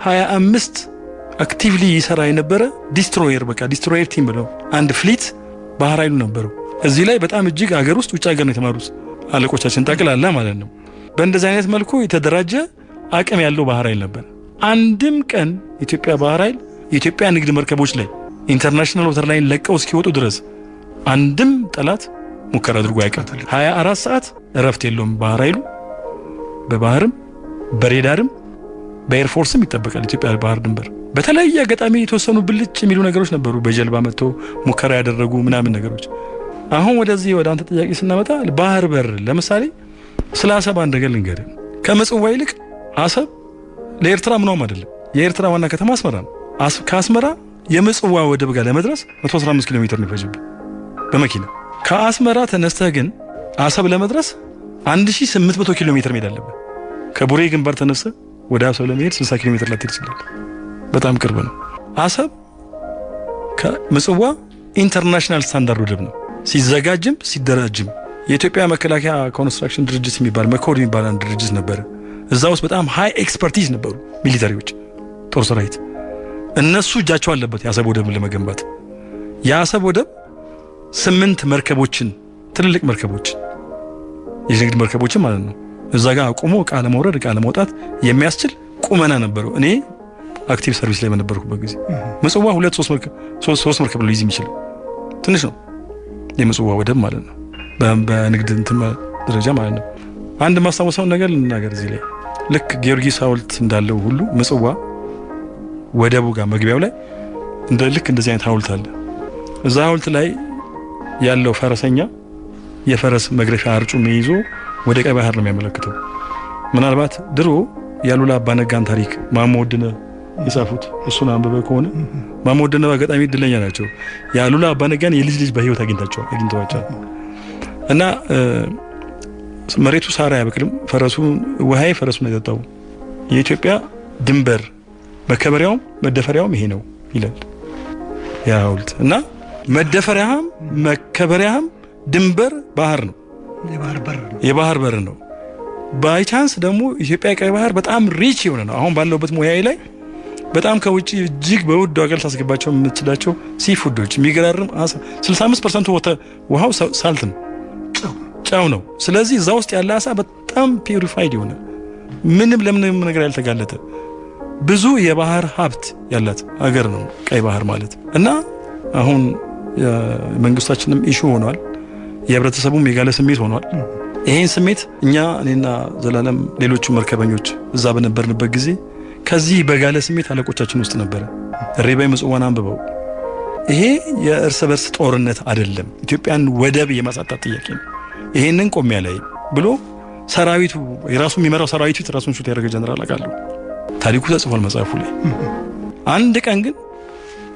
25 አክቲቭሊ ይሰራ የነበረ ዲስትሮየር በቃ ዲስትሮየር ቲም ብለው አንድ ፍሊት ባህር ኃይሉ ነበረው። እዚህ ላይ በጣም እጅግ ሀገር ውስጥ ውጭ ሀገር ነው የተማሩት አለቆቻችን ጠቅላላ ማለት ነው። በእንደዚህ አይነት መልኩ የተደራጀ አቅም ያለው ባህር ኃይል ነበር። አንድም ቀን ኢትዮጵያ ባህር ኃይል የኢትዮጵያ ንግድ መርከቦች ላይ ኢንተርናሽናል ወተር ላይን ለቀው እስኪወጡ ድረስ አንድም ጠላት ሙከራ አድርጎ አይቀርም። 24 ሰዓት እረፍት የለውም ባህር ኃይሉ በባህርም በሬዳርም በኤርፎርስም ይጠበቃል ኢትዮጵያ ባህር ድንበር። በተለያየ አጋጣሚ የተወሰኑ ብልጭ የሚሉ ነገሮች ነበሩ፣ በጀልባ መጥቶ ሙከራ ያደረጉ ምናምን ነገሮች። አሁን ወደዚህ ወደ አንተ ጥያቄ ስናመጣ ባህር በር ለምሳሌ ስለ አሰብ አንድ ነገር ልንገርህ። ከምጽዋ ይልቅ አሰብ ለኤርትራ ምንም አይደለም። የኤርትራ ዋና ከተማ አስመራ ነው። ከአስመራ የምጽዋ ወደብ ጋር ለመድረስ 115 ኪሎ ሜትር ነው የሚፈጅብህ በመኪና። ከአስመራ ተነስተህ ግን አሰብ ለመድረስ 1800 ኪሎ ሜትር መሄድ አለብህ። ከቡሬ ግንባር ተነስተህ ወደ አሰብ ለመሄድ 60 ኪሎ ሜትር ላትሄድ ይችላል። በጣም ቅርብ ነው። አሰብ ከምጽዋ ኢንተርናሽናል ስታንዳርድ ወደብ ነው ሲዘጋጅም ሲደራጅም። የኢትዮጵያ መከላከያ ኮንስትራክሽን ድርጅት የሚባል መኮድ የሚባል አንድ ድርጅት ነበረ። እዛ ውስጥ በጣም ሃይ ኤክስፐርቲዝ ነበሩ ሚሊታሪዎች፣ ጦር ሰራዊት። እነሱ እጃቸው አለበት የአሰብ ወደብን ለመገንባት። የአሰብ ወደብ 8 መርከቦችን ትልልቅ መርከቦችን የንግድ መርከቦችን ማለት ነው እዛ ጋር አቁሞ ዕቃ ለመውረድ ዕቃ ለመውጣት የሚያስችል ቁመና ነበረው። እኔ አክቲቭ ሰርቪስ ላይ በነበርኩበት ጊዜ ምጽዋ 2-3 መርከብ ሊይዝ የሚችለው ትንሽ ነው የምጽዋ ወደብ ማለት ነው፣ በንግድ እንትን ደረጃ ማለት ነው። አንድ ማስታወሰው ነገር ልናገር እዚህ ላይ። ልክ ጊዮርጊስ ሐውልት እንዳለው ሁሉ ምጽዋ ወደቡ ጋር መግቢያው ላይ ልክ እንደዚህ አይነት ሐውልት አለ። እዛ ሐውልት ላይ ያለው ፈረሰኛ የፈረስ መግረሻ አርጩሜ ይዞ ወደ ቀይ ባህር ነው የሚያመለክተው። ምናልባት ድሮ ያሉላ አባነጋን ታሪክ ማሞ ወድነህ የጻፉት እሱን አንብበ ከሆነ ማሞ ወድነህ በአጋጣሚ እድለኛ ናቸው። ያሉላ አባነጋን የልጅ ልጅ በህይወት አግኝተዋቸዋል። እና መሬቱ ሳር አያበቅልም፣ ፈረሱ ውሃዬ ፈረሱን የጠጣው የኢትዮጵያ ድንበር መከበሪያውም መደፈሪያውም ይሄ ነው ይላል ያ ሐውልት። እና መደፈሪያም መከበሪያም ድንበር ባህር ነው፣ የባህር በር ነው። ባይ ቻንስ ደግሞ ኢትዮጵያ ቀይ ባህር በጣም ሪች የሆነ ነው። አሁን ባለውበት ሙያዬ ላይ በጣም ከውጪ እጅግ በውድ ዋጋ ልታስገባቸው የምትችላቸው ሲፉዶች የሚገራርም 65% ውሃው ሳልት ነው፣ ጨው ነው። ስለዚህ እዛ ውስጥ ያለ አሳ በጣም ፒዩሪፋይድ የሆነ ምንም ለምንም ነገር ያልተጋለጠ ብዙ የባህር ሀብት ያላት ሀገር ነው ቀይ ባህር ማለት። እና አሁን መንግስታችንም ኢሹ ሆኗል፣ የህብረተሰቡም የጋለ ስሜት ሆኗል። ይሄን ስሜት እኔና ዘላለም ሌሎቹ መርከበኞች እዛ በነበርንበት ጊዜ ከዚህ በጋለ ስሜት አለቆቻችን ውስጥ ነበረ። ሬባይ ምጽዋን አንብበው ይሄ የእርስ በርስ ጦርነት አይደለም፣ ኢትዮጵያን ወደብ የማሳጣት ጥያቄ ነው። ይሄንን ቆሚያ ላይ ብሎ ሰራዊቱ የራሱ የሚመራው ሰራዊቱ ራሱን ሹት ያደረገ ጀነራል አቃሉ ታሪኩ ተጽፏል መጽሐፉ ላይ። አንድ ቀን ግን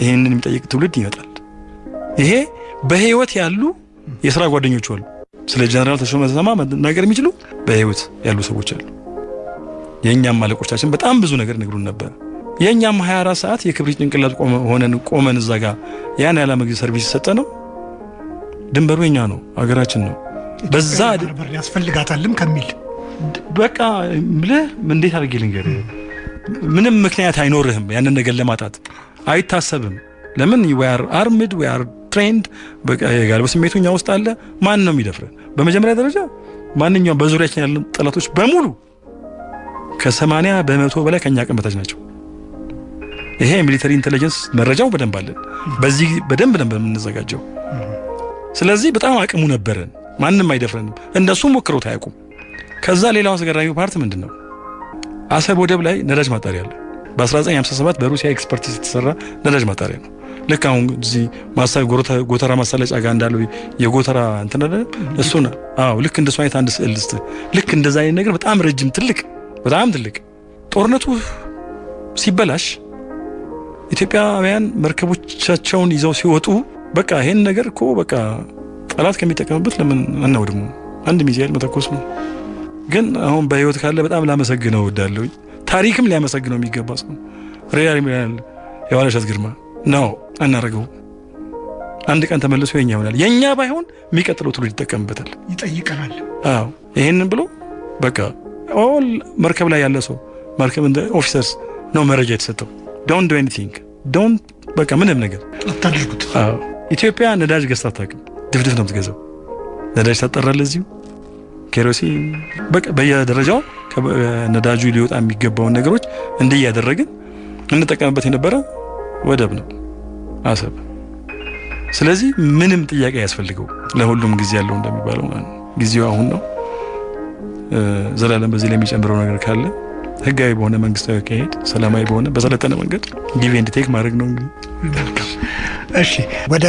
ይሄንን የሚጠይቅ ትውልድ ይመጣል። ይሄ በህይወት ያሉ የሥራ ጓደኞች አሉ። ስለ ጀነራል ተሾመ ተሰማ ነገር የሚችሉ በህይወት ያሉ ሰዎች አሉ። የኛም አለቆቻችን በጣም ብዙ ነገር ነግሩን ነበር። የኛም 24 ሰዓት የክብሪት ጭንቅላት ቆመን እዛ ጋር ያን ያለ ምግብ ሰርቪስ ሰጠ ነው። ድንበሩ የኛ ነው፣ ሀገራችን ነው። በዛ በር ያስፈልጋታልም ከሚል በቃ ምልህ እንዴት አድርጌ ልንገር፣ ምንም ምክንያት አይኖርህም ያንን ነገር ለማጣት አይታሰብም። ለምን we are armed, we are trained። በቃ የጋልበ ስሜቱኛ ውስጥ አለ። ማን ነው የሚደፍረን? በመጀመሪያ ደረጃ ማንኛውም በዙሪያችን ያሉ ጠላቶች በሙሉ ከ80% በላይ ከኛ አቅም በታች ናቸው። ይሄ ሚሊተሪ ኢንተለጀንስ መረጃው በደንብ አለን። በዚህ በደንብ ነበር የምንዘጋጀው። ስለዚህ በጣም አቅሙ ነበረን፣ ማንም አይደፍረንም። እንደሱ ሞክረውት አያውቁም። ከዛ ሌላው አስገራሚው ፓርት ምንድነው? አሰብ ወደብ ላይ ነዳጅ ማጣሪያ አለ። በ1957 በሩሲያ ኤክስፐርቲዝ የተሰራ ነዳጅ ማጣሪያ ነው። ልክ አሁን እዚህ ጎተራ ማሳለጫ ጋር እንዳለው የጎተራ እንትን አይደል እሱ ነው። አዎ ልክ እንደሱ አይነት አንድ ስዕል ልክ እንደዛ አይነት ነገር በጣም ረጅም በጣም ትልቅ ጦርነቱ ሲበላሽ ኢትዮጵያውያን መርከቦቻቸውን ይዘው ሲወጡ በቃ ይሄን ነገር እኮ በቃ ጠላት ከሚጠቀምበት ለምን አናውድሙ? አንድ ሚሳኤል መተኮስ ነው። ግን አሁን በህይወት ካለ በጣም ላመሰግነው እወዳለሁ። ታሪክም ሊያመሰግነው የሚገባ ሰው ሪያል ሚላል የዋለሸት ግርማ ነው። አናረገው አንድ ቀን ተመልሶ የኛ ይሆናል። የኛ ባይሆን የሚቀጥለው ትውልድ ይጠቀምበታል፣ ይጠይቀናል። አዎ ይሄንን ብሎ በቃ ኦል መርከብ ላይ ያለ ሰው መርከብ እንደ ኦፊሰርስ ነው መረጃ የተሰጠው። ዶንት ዱ ኤኒቲንግ ዶንት በቃ ምንም ነገር አታድርጉት። አዎ ኢትዮጵያ ነዳጅ ገዝታ አታውቅም። ድፍድፍ ነው የምትገዛው። ነዳጅ ታጠራል እዚሁ ኬሮሲን በቃ በየደረጃው ነዳጁ ሊወጣ የሚገባውን ነገሮች እንዲህ ያደረግን እንጠቀምበት የነበረ ወደብ ነው አሰብ። ስለዚህ ምንም ጥያቄ ያስፈልገው ለሁሉም ጊዜ ያለው እንደሚባለው ማለት ነው። ጊዜው አሁን ነው። ዘላለም በዚህ ላይ የሚጨምረው ነገር ካለ ህጋዊ በሆነ መንግስታዊ አካሄድ ሰላማዊ በሆነ በሰለጠነ መንገድ ጊቭ ኤንድ ቴክ ማድረግ ነው እንግዲህ። እሺ ወደ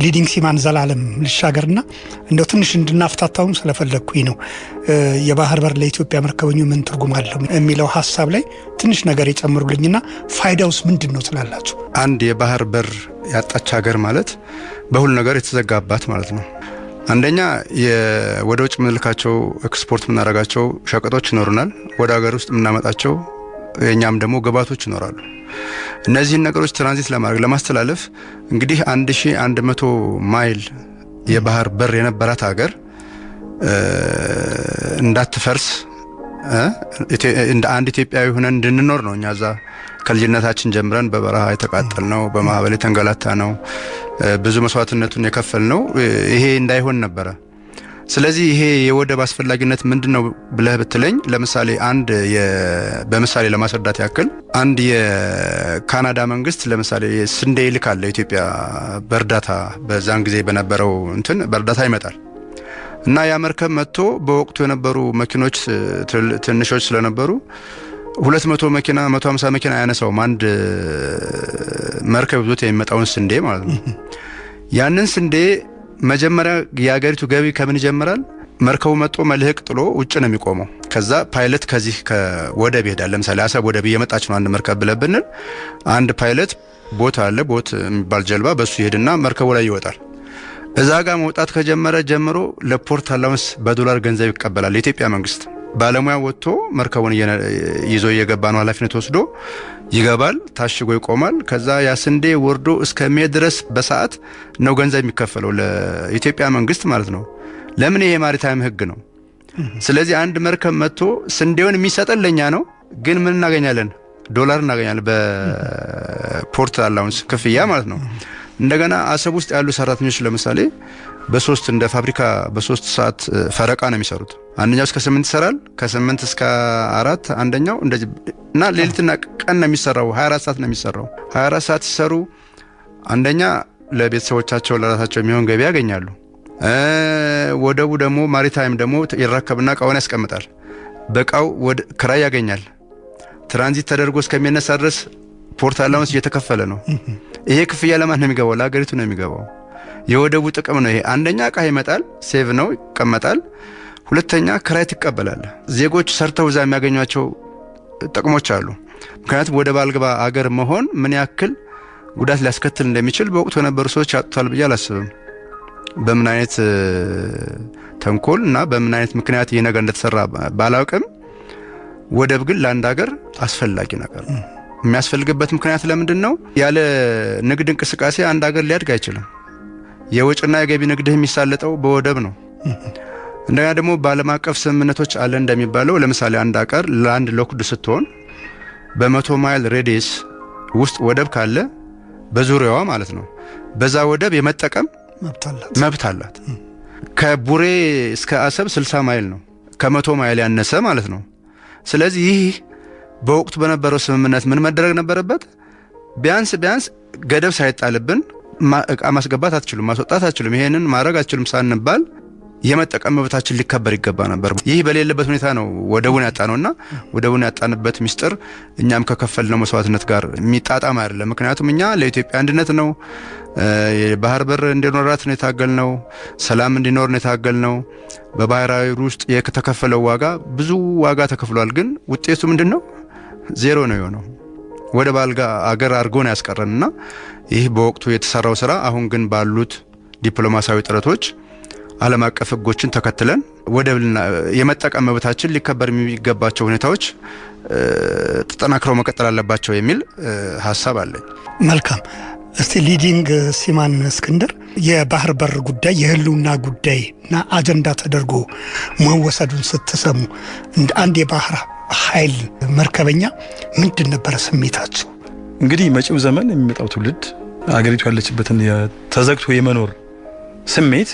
ሊዲንግ ሲማን ዘላለም ልሻገርና እንደው ትንሽ እንድናፍታታውም ስለፈለግኩኝ ነው። የባህር በር ለኢትዮጵያ መርከበኙ ምን ትርጉም አለው የሚለው ሀሳብ ላይ ትንሽ ነገር የጨምሩልኝና ፋይዳውስ ምንድን ነው ትላላችሁ? አንድ የባህር በር ያጣች ሀገር ማለት በሁሉ ነገር የተዘጋባት ማለት ነው። አንደኛ ወደ ውጭ ምንልካቸው ኤክስፖርት የምናደርጋቸው ሸቀጦች ይኖሩናል። ወደ ሀገር ውስጥ የምናመጣቸው የኛም ደግሞ ግብዓቶች ይኖራሉ። እነዚህን ነገሮች ትራንዚት ለማድረግ ለማስተላለፍ እንግዲህ 1100 ማይል የባህር በር የነበራት ሀገር እንዳትፈርስ እንደ አንድ ኢትዮጵያዊ ሆነን እንድንኖር ነው። እኛ እዛ ከልጅነታችን ጀምረን በበረሃ የተቃጠል ነው፣ በማዕበል የተንገላታ ነው፣ ብዙ መስዋዕትነቱን የከፈል ነው። ይሄ እንዳይሆን ነበረ። ስለዚህ ይሄ የወደብ አስፈላጊነት ምንድነው ብለህ ብትለኝ፣ ለምሳሌ በምሳሌ ለማስረዳት ያክል አንድ የካናዳ መንግስት ለምሳሌ ስንዴ ይልካል ለኢትዮጵያ በእርዳታ፣ በዛን ጊዜ በነበረው በእርዳታ ይመጣል እና ያ መርከብ መጥቶ በወቅቱ የነበሩ መኪኖች ትንሾች ስለነበሩ 200 መኪና 150 መኪና ያነሳውም አንድ መርከብ ይዞት የሚመጣውን ስንዴ ማለት ነው። ያንን ስንዴ መጀመሪያ የሀገሪቱ ገቢ ከምን ይጀምራል? መርከቡ መጥቶ መልህቅ ጥሎ ውጭ ነው የሚቆመው። ከዛ ፓይለት ከዚህ ከወደብ ይሄዳል። ለምሳሌ አሰብ ወደብ እየመጣች ነው አንድ መርከብ ብለን ብንል አንድ ፓይለት ቦት አለ፣ ቦት የሚባል ጀልባ፣ በሱ ይሄድና መርከቡ ላይ ይወጣል። እዛ ጋር መውጣት ከጀመረ ጀምሮ ለፖርት አላውንስ በዶላር ገንዘብ ይቀበላል የኢትዮጵያ መንግስት። ባለሙያ ወጥቶ መርከቡን ይዞ እየገባ ነው፣ ኃላፊነት ወስዶ ይገባል፣ ታሽጎ ይቆማል። ከዛ ያ ስንዴ ወርዶ እስከሚሄድ ድረስ በሰዓት ነው ገንዘብ የሚከፈለው ለኢትዮጵያ መንግስት ማለት ነው። ለምን? ይሄ ማሪታይም ህግ ነው። ስለዚህ አንድ መርከብ መጥቶ ስንዴውን የሚሰጠን ለኛ ነው፣ ግን ምን እናገኛለን? ዶላር እናገኛለን፣ በፖርት አላውንስ ክፍያ ማለት ነው። እንደገና አሰብ ውስጥ ያሉ ሰራተኞች ለምሳሌ በሶስት እንደ ፋብሪካ በ3 ሰዓት ፈረቃ ነው የሚሰሩት። አንደኛው እስከ 8 ይሰራል፣ ከ8 እስከ 4 አንደኛው እንደዚህ እና ሌሊትና ቀን ነው የሚሰራው። 24 ሰዓት ነው የሚሰራው። 24 ሰዓት ሲሰሩ አንደኛ ለቤተሰቦቻቸው ለራሳቸው የሚሆን ገቢ ያገኛሉ። ወደቡ ደግሞ ማሪታይም ደግሞ ይረከብና እቃውን ያስቀምጣል። በእቃው ክራይ ያገኛል። ትራንዚት ተደርጎ እስከሚነሳ ድረስ ፖርት አላውንስ እየተከፈለ ነው። ይሄ ክፍያ ለማን ነው የሚገባው? ለሀገሪቱ ነው የሚገባው። የወደቡ ጥቅም ነው ይሄ። አንደኛ እቃ ይመጣል፣ ሴቭ ነው ይቀመጣል። ሁለተኛ ክራይ ትቀበላለህ። ዜጎች ሰርተው እዛ የሚያገኟቸው ጥቅሞች አሉ። ምክንያቱም ወደብ አልባ አገር መሆን ምን ያክል ጉዳት ሊያስከትል እንደሚችል በወቅቱ የነበሩ ሰዎች ያጡታል ብዬ አላስብም። በምን አይነት ተንኮል እና በምን አይነት ምክንያት ይህ ነገር እንደተሰራ ባላውቅም፣ ወደብ ግን ለአንድ ሀገር አስፈላጊ ነገር ነው። የሚያስፈልግበት ምክንያት ለምንድን ነው? ያለ ንግድ እንቅስቃሴ አንድ ሀገር ሊያድግ አይችልም። የወጭና የገቢ ንግድህ የሚሳለጠው በወደብ ነው። እንደገና ደግሞ በዓለም አቀፍ ስምምነቶች አለ እንደሚባለው፣ ለምሳሌ አንድ ሀገር ላንድ ሎክድ ስትሆን በ100 ማይል ሬዲየስ ውስጥ ወደብ ካለ በዙሪያዋ ማለት ነው፣ በዛ ወደብ የመጠቀም መብት አላት። ከቡሬ እስከ አሰብ 60 ማይል ነው፣ ከ100 ማይል ያነሰ ማለት ነው። ስለዚህ ይህ በወቅቱ በነበረው ስምምነት ምን መደረግ ነበረበት? ቢያንስ ገደብ ሳይጣልብን እቃ ማስገባት አትችሉም፣ ማስወጣት አትችሉም፣ ይሄንን ማድረግ አትችሉም ሳንባል የመጠቀም መብታችን ሊከበር ይገባ ነበር። ይህ በሌለበት ሁኔታ ነው ወደቡን ያጣነውና ወደቡን ያጣንበት ሚስጥር እኛም ከከፈልነው መስዋዕትነት ጋር የሚጣጣም አይደለም። ምክንያቱም እኛ ለኢትዮጵያ አንድነት ነው፣ የባህር በር እንዲኖራት ነው የታገልነው፣ ሰላም እንዲኖር ነው የታገልነው። በባህራዊ ውስጥ የተከፈለው ዋጋ ብዙ ዋጋ ተከፍሏል። ግን ውጤቱ ምንድነው? ዜሮ ነው የሆነው። ወደብ አልባ አገር አድርጎ ነው ያስቀረንና ይህ በወቅቱ የተሰራው ስራ አሁን ግን ባሉት ዲፕሎማሲያዊ ጥረቶች ዓለም አቀፍ ሕጎችን ተከትለን ወደብ የመጠቀም መብታችን ሊከበር የሚገባቸው ሁኔታዎች ተጠናክረው መቀጠል አለባቸው የሚል ሀሳብ አለኝ። መልካም። እስቲ ሊዲንግ ሲማን እስክንድር፣ የባህር በር ጉዳይ የህልውና ጉዳይና አጀንዳ ተደርጎ መወሰዱን ስትሰሙ እንደ አንድ የባህር ኃይል መርከበኛ ምንድን ነበረ ስሜታችሁ? እንግዲህ መጪው ዘመን የሚመጣው ትውልድ አገሪቱ ያለችበትን ተዘግቶ የመኖር ስሜት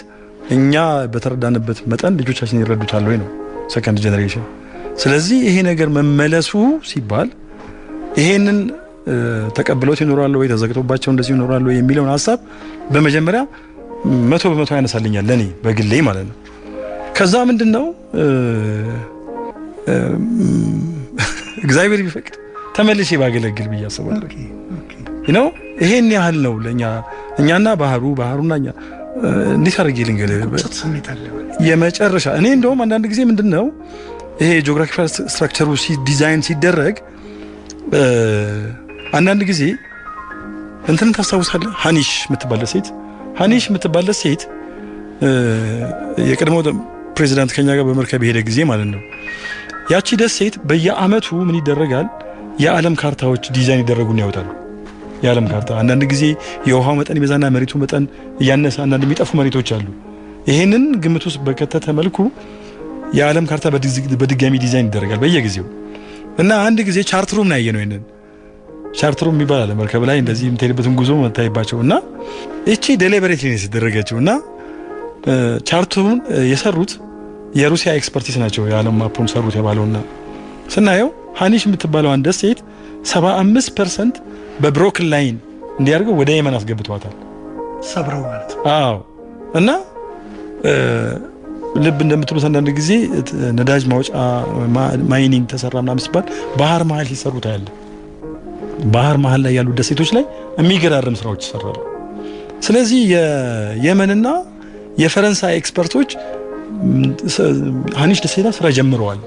እኛ በተረዳንበት መጠን ልጆቻችን ይረዱታል ወይ ነው ሰከንድ ጄኔሬሽን። ስለዚህ ይሄ ነገር መመለሱ ሲባል ይሄንን ተቀብሎት ይኖራሉ ወይ ተዘግቶባቸው እንደዚህ ይኖራሉ ወይ የሚለውን ሐሳብ በመጀመሪያ 100% ያነሳልኛል ለኔ በግሌ ማለት ነው። ከዛ ምንድነው እግዚአብሔር ቢፈቅድ ተመልሼ ባገለግል ብዬ አስባለሁ። ነው ይሄን ያህል ነው ለኛ እኛና ባህሩና እኛ እንዴት አድርጌ ልንገርህ የመጨረሻ እኔ እንደውም አንዳንድ ጊዜ ምንድነው ይሄ ጂኦግራፊካል ስትራክቸሩ ዲዛይን ሲደረግ አንዳንድ ጊዜ እንትን ታስታውሳለህ? ሃኒሽ የምትባል ሴት የቀድሞው ፕሬዚዳንት ከኛ ጋር በመርከብ ሄደ ጊዜ ማለት ነው። ያቺ ደሴት በየአመቱ ምን ይደረጋል? የዓለም ካርታዎች ዲዛይን ይደረጉና ያወጣሉ። የዓለም ካርታ አንዳንድ ጊዜ የውሃው መጠን ይበዛና መሬቱ መጠን እያነሰ አንዳንድ የሚጠፉ መሬቶች አሉ። ይሄንን ግምት ውስጥ በከተተ መልኩ የዓለም ካርታ በድጋሚ ዲዛይን ይደረጋል በየጊዜው እና አንድ ጊዜ ቻርትሩም ነው ያየነው። ይሄንን ቻርትሩም ይባላል መርከብ ላይ እንደዚህ የምትሄድበትን ጉዞ መታይባቸውና እቺ ዴሊበሬትሊ ነው የተደረገችውና ቻርቱን የሰሩት የሩሲያ ኤክስፐርቲስ ናቸው። የዓለም ማፑን ሰሩት የባለውና ስናየው ሃኒሽ የምትባለው አንድ ደሴት 75% በብሮክን ላይን እንዲያርገው ወደ የመን አስገብተዋታል ሰብረው ማለት ነው። አዎ እና ልብ እንደምትሉት አንዳንድ ጊዜ ነዳጅ ማውጫ ማይኒንግ ተሰራ ምናምን ሲባል ባህር መሀል ሲሰሩ ታያለ። ባህር መሀል ላይ ያሉ ደሴቶች ላይ የሚገራርም ስራዎች ይሰራሉ። ስለዚህ የየመንና የፈረንሳይ ኤክስፐርቶች ሃኒሽ ደሴታ ስራ ጀምረዋል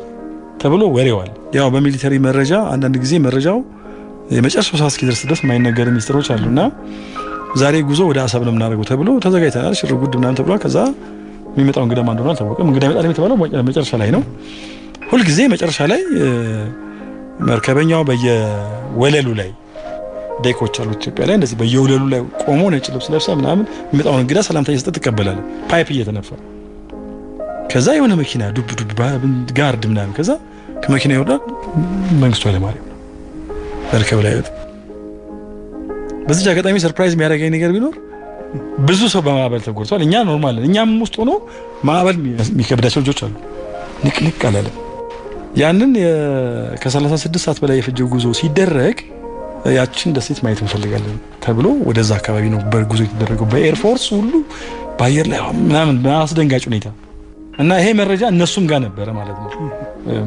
ተብሎ ወሬዋል። ያው በሚሊተሪ መረጃ አንዳንድ ጊዜ መረጃው የመጨረሻው ሰዓት እስኪደርስ ድረስ የማይነገር ሚስጥሮች አሉና ዛሬ ጉዞ ወደ አሰብ ነው የምናደርገው ተብሎ ተዘጋጅተናል። ሽርጉድ ምናምን ተብሏል። ከዛ የሚመጣው እንግዳ ማን እንደሆነ አልታወቀም። እንግዳ ይመጣል የተባለው መጨረሻ ላይ ነው። ሁልጊዜ መጨረሻ ላይ መርከበኛው በየወለሉ ላይ ዴኮች አሉ ኢትዮጵያ ላይ እንደዚህ በየወለሉ ላይ ቆሞ ነጭ ልብስ ለብሳ ምናምን የሚመጣውን እንግዳ ሰላምታ እየሰጠ ትቀበላል። ፓይፕ እየተነፋ ከዛ የሆነ መኪና ዱብ ጋርድ ምናምን ከዛ ከመኪና ይወርዳል። መንግስቱ ኃይለማርያም መርከብ ላይ ወጥ በዚህ አጋጣሚ ሰርፕራይዝ የሚያደርገኝ ነገር ቢኖር ብዙ ሰው በማዕበል ተጎድቷል። እኛ ኖርማል ነን። እኛም ውስጥ ሆኖ ማዕበል የሚከብዳቸው ልጆች አሉ። ንቅንቅ አላለ። ያንን ከ36 ሰዓት በላይ የፈጀው ጉዞ ሲደረግ ያችን ደሴት ማየት እንፈልጋለን ተብሎ ወደዛ አካባቢ ነው በጉዞ የተደረገው በኤር ፎርስ ሁሉ በአየር ላይ ምናምን በአስደንጋጭ ሁኔታ እና ይሄ መረጃ እነሱም ጋር ነበረ ማለት ነው።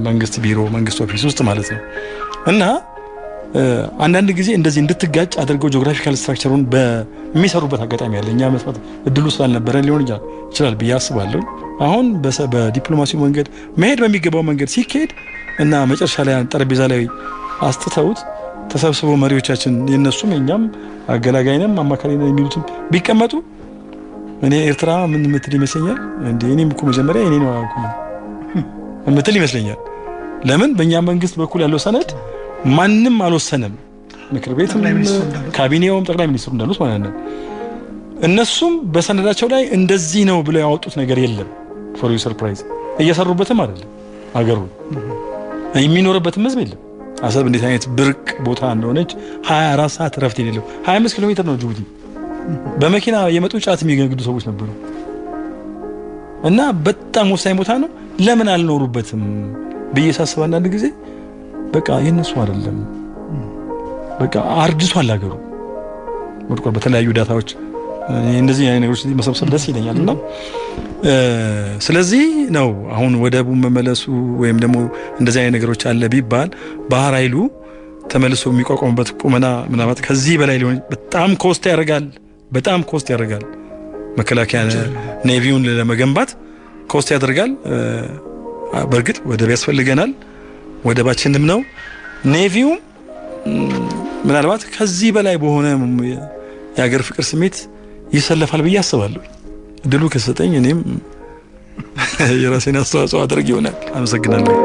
መንግስት ቢሮ መንግስት ኦፊስ ውስጥ ማለት ነው። እና አንዳንድ ጊዜ እንደዚህ እንድትጋጭ አድርገው ጂኦግራፊካል ስትራክቸሩን በሚሰሩበት አጋጣሚ ያለ እኛ መስማት እድሉ ስላልነበረ ሊሆን ይችላል ብዬ አስባለሁ። አሁን በዲፕሎማሲው መንገድ መሄድ በሚገባው መንገድ ሲካሄድ እና መጨረሻ ላይ ጠረጴዛ ላይ አስጥተውት ተሰብስበው መሪዎቻችን የነሱም የኛም አገላጋይንም አማካሪንም የሚሉትም ቢቀመጡ እኔ ኤርትራ ምን ምትል ይመስለኛል እንዴ እኔም እኮ መጀመሪያ እኔ ነው አልኩ ምትል ይመስለኛል። ለምን በእኛ መንግስት በኩል ያለው ሰነድ ማንም አልወሰነም። ምክር ቤትም ካቢኔውም ጠቅላይ ሚኒስትሩ እንዳሉት ማለት ነው። እነሱም በሰነዳቸው ላይ እንደዚህ ነው ብለው ያወጡት ነገር የለም። ፎር ዩ ሰርፕራይዝ እየሰሩበትም አይደለም። አገሩ የሚኖርበትም ህዝብ የለም። አሰብ እንዴት አይነት ብርቅ ቦታ እንደሆነች 24 ሰዓት ረፍት የሌለው 25 ኪሎ ሜትር ነው ጅቡቲ። በመኪና የመጡ ጫት የሚገግዱ ሰዎች ነበሩ እና በጣም ወሳኝ ቦታ ነው። ለምን አልኖሩበትም ብዬ ሳስብ አንዳንድ ጊዜ በቃ የነሱ አይደለም በቃ አርጅቷል አገሩ ወድቋል። በተለያዩ ዳታዎች እንደዚህ አይነት ነገሮች መሰብሰብ ደስ ይለኛልና ስለዚህ ነው አሁን ወደቡ መመለሱ ወይም ደግሞ እንደዚህ አይነት ነገሮች አለ ቢባል ባህር ኃይሉ ተመልሶ የሚቋቋምበት ቁመና ምናልባት ከዚህ በላይ ሊሆን በጣም ኮስት ያደርጋል። መከላከያ ኔቪውን ለመገንባት ኮስት ያደርጋል። በእርግጥ ወደብ ያስፈልገናል። ወደባችንም ነው ኔቪው ምናልባት ከዚህ በላይ በሆነ የሀገር ፍቅር ስሜት ይሰለፋል ብዬ አስባለሁ። ድሉ ከሰጠኝ እኔም የራሴን አስተዋጽኦ አድርግ ይሆናል። አመሰግናለሁ።